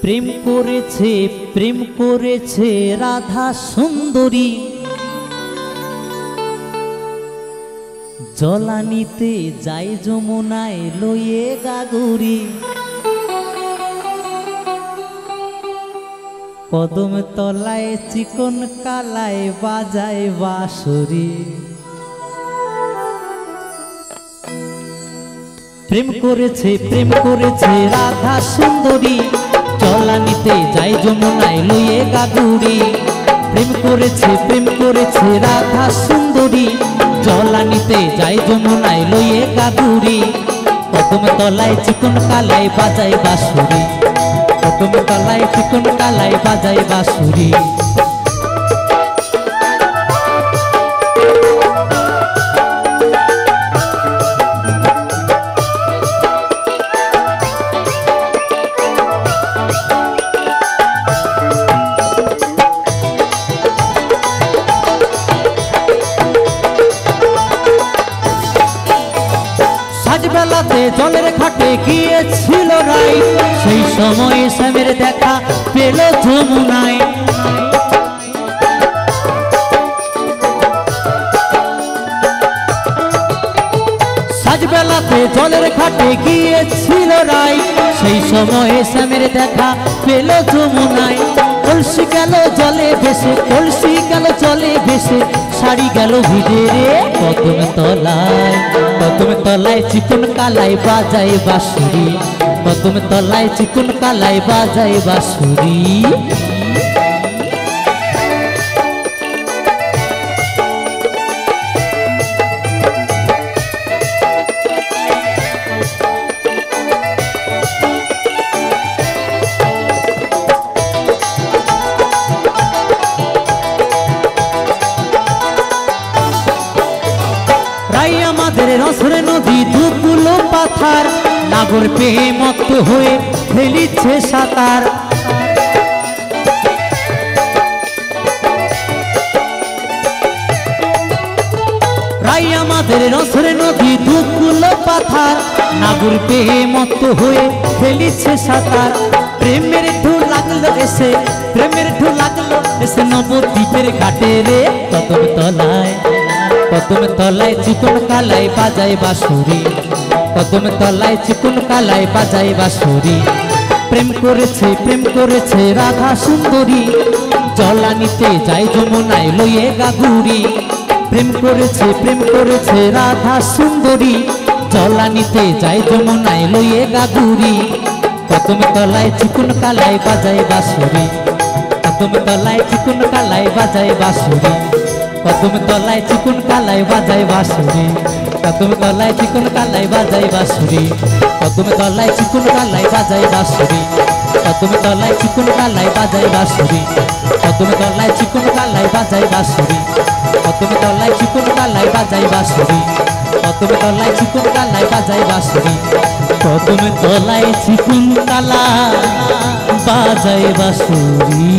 প্রেম করেছে রাধা সুন্দরী, জলানিতে যায় যমুনায় লয়ে গাগুরি। কদম তলায় চিকন কালায় বাজায় বাঁশরি। প্রেম করেছে রাধা সুন্দরী, জলানিতে যায় যমুনায় লয়ে গাগুরি। প্রেম করেছে রাধা সুন্দরী, জলানিতে যায় যমুনায় লয়ে গাগুরি। কদম তলায় চিকন কালায় বাজায় বাঁশরি, কদম তলায় চিকন কালায় বাজায় বাঁশরি। সাজবেলাতে জলের ঘাটে গিয়েছিল রাই, সেই সময়ে শ্যামের দেখা পেল যমুনায়। সাজবেলাতে জলের ঘাটে গিয়েছিল রাই, সেই সময়ে শ্যামের দেখা পেল যমুনায়। কলসি গেল জলে ভেসে, কলসি গেল জলে ভেসে, শাড়ি গেল ভিজে রে। কদম তলায় চিকন কালায় বাজায় বাঁশরি, কদম তলায় চিকন কালায় বাজায় বাঁশরি। রাই আমাদের রসরে নদী দুগুলো পাথার, নাগর পেয়ে মত্ত হয়ে ফেলিছে সাঁতার। রাই আমাদের রসরে নদী দুগুলো পাথার, নাগর পেয়ে মত্ত হয়ে ফেলিছে সাঁতার। প্রেমের ঢোল লাগলো এসে, প্রেমের ঢোল লাগলো এসে নবদ্বীপের ঘাটে রে। কদম তলায় চিকন কালায় বাজায় বাঁশরি, কদম তলায় চিকন কালায় বাজায় বাঁশরি। প্রেম করেছে রাধা সুন্দরী, জলানিতে যায় যমুনায় লয়ে গাগুরি। প্রেম করেছে রাধা সুন্দরী, জলানিতে যায় যমুনায় লয়ে গাগুরি। কদম তলায় চিকন কালায় বাজায় বাঁশরি, কদম তলায় চিকন কালায় বাজায় বাঁশরি। কদম তলায় চিকন কালায় বাজায় বাঁশরি, কদম তলায় চিকন কালায় বাজায় বাঁশরি। কদম তলায় চিকন কালায় বাজায় বাঁশরি, কদম তলায় চিকন কালায় বাজায় বাঁশরি। কদম তলায় চিকন কালায় বাজায় বাঁশরি, কদম তলায় চিকন কালায় বাজায় বাঁশরি। কদম তলায় চিকন কালায় বাজায় বাঁশরি, কদম তলায় চিকন কালায় বাজায় বাঁশরি।